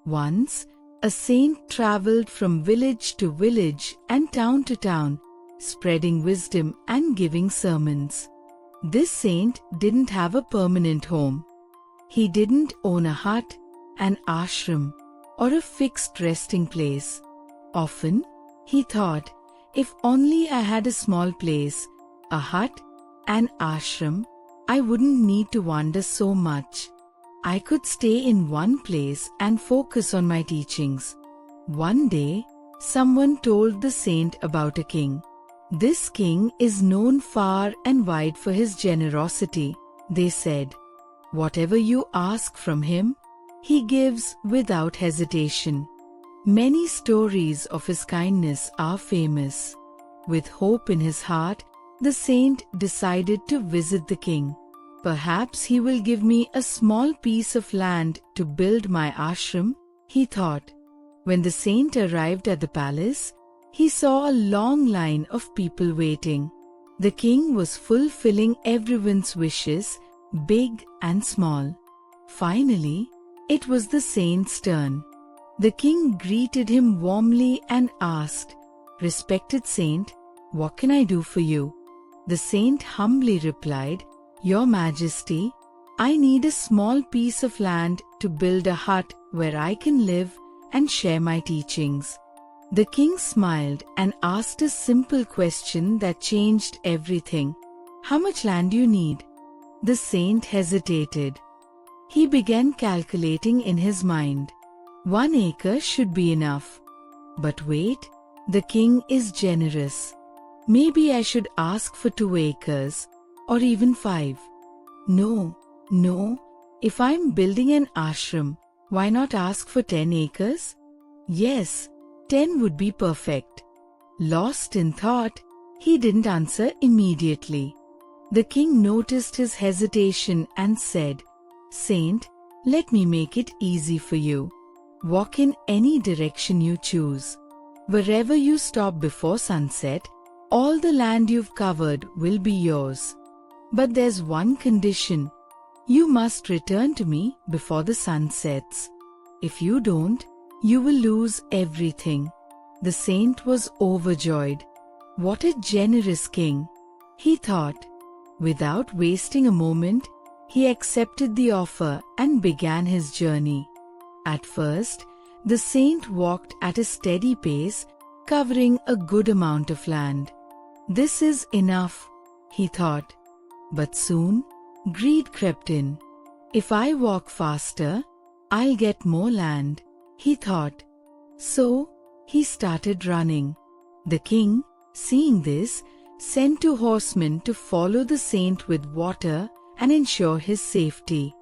Once, a saint traveled from village to village and town to town, spreading wisdom and giving sermons. This saint didn't have a permanent home. He didn't own a hut, an ashram, or a fixed resting place. Often, he thought, if only I had a small place, a hut, an ashram, I wouldn't need to wander so much. I could stay in one place and focus on my teachings. One day, someone told the saint about a king. This king is known far and wide for his generosity, they said. Whatever you ask from him, he gives without hesitation. Many stories of his kindness are famous. With hope in his heart, the saint decided to visit the king. Perhaps he will give me a small piece of land to build my ashram, he thought. When the saint arrived at the palace, he saw a long line of people waiting. The king was fulfilling everyone's wishes, big and small. Finally, it was the saint's turn. The king greeted him warmly and asked, "Respected saint, what can I do for you?" The saint humbly replied, "Your Majesty, I need a small piece of land to build a hut where I can live and share my teachings." The king smiled and asked a simple question that changed everything. "How much land do you need?" The saint hesitated. He began calculating in his mind. 1 acre should be enough. But wait, the king is generous. Maybe I should ask for 2 acres. Or even 5. No, if I'm building an ashram, why not ask for 10 acres? Yes, 10 would be perfect. Lost in thought, he didn't answer immediately. The king noticed his hesitation and said, "Saint, let me make it easy for you. Walk in any direction you choose. Wherever you stop before sunset, all the land you've covered will be yours. But there's one condition. You must return to me before the sun sets. If you don't, you will lose everything." The saint was overjoyed. What a generous king, he thought. Without wasting a moment, he accepted the offer and began his journey. At first, the saint walked at a steady pace, covering a good amount of land. This is enough, he thought. But soon, greed crept in. If I walk faster, I'll get more land, he thought. So, he started running. The king, seeing this, sent 2 horsemen to follow the saint with water and ensure his safety.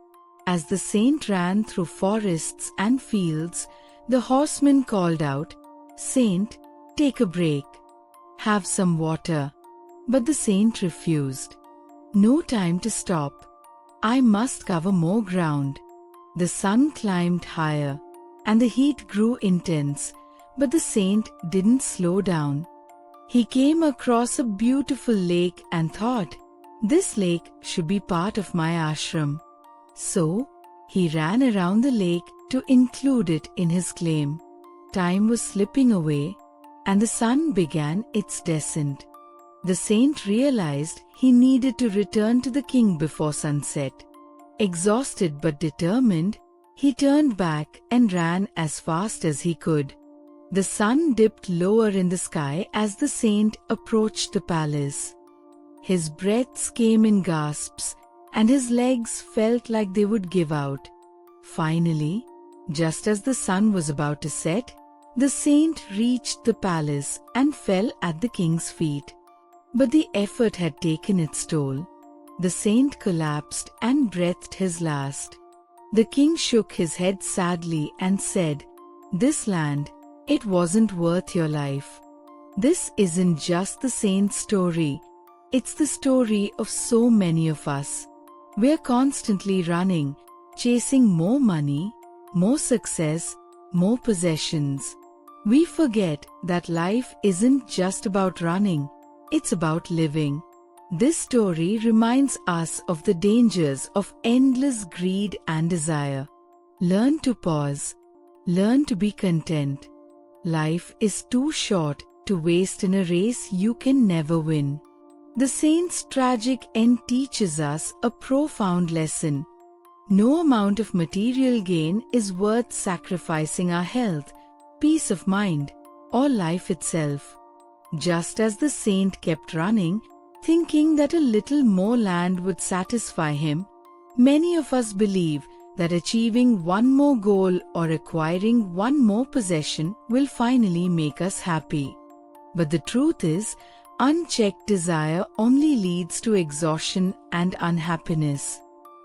As the saint ran through forests and fields, the horsemen called out, "Saint, take a break. Have some water." But the saint refused. "No time to stop. I must cover more ground." The sun climbed higher, and the heat grew intense, but the saint didn't slow down. He came across a beautiful lake and thought, "This lake should be part of my ashram." So, he ran around the lake to include it in his claim. Time was slipping away, and the sun began its descent. The saint realized he needed to return to the king before sunset. Exhausted but determined, he turned back and ran as fast as he could. The sun dipped lower in the sky as the saint approached the palace. His breaths came in gasps, and his legs felt like they would give out. Finally, just as the sun was about to set, the saint reached the palace and fell at the king's feet. But the effort had taken its toll. The saint collapsed and breathed his last. The king shook his head sadly and said, "This land, it wasn't worth your life." This isn't just the saint's story. It's the story of so many of us. We're constantly running, chasing more money, more success, more possessions. We forget that life isn't just about running. It's about living. This story reminds us of the dangers of endless greed and desire. Learn to pause. Learn to be content. Life is too short to waste in a race you can never win. The saint's tragic end teaches us a profound lesson. No amount of material gain is worth sacrificing our health, peace of mind, or life itself. Just as the saint kept running, thinking that a little more land would satisfy him, many of us believe that achieving one more goal or acquiring one more possession will finally make us happy. But the truth is, unchecked desire only leads to exhaustion and unhappiness.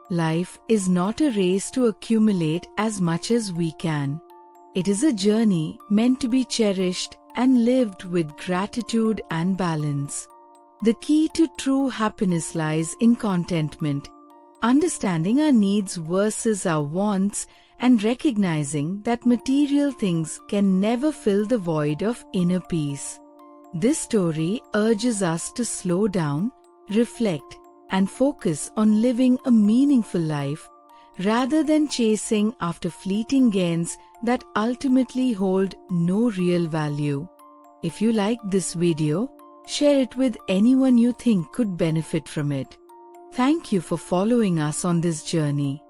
Life is not a race to accumulate as much as we can. It is a journey meant to be cherished and lived with gratitude and balance. The key to true happiness lies in contentment, understanding our needs versus our wants and recognizing that material things can never fill the void of inner peace. This story urges us to slow down, reflect, and focus on living a meaningful life rather than chasing after fleeting gains that ultimately hold no real value. If you liked this video, share it with anyone you think could benefit from it. Thank you for following us on this journey.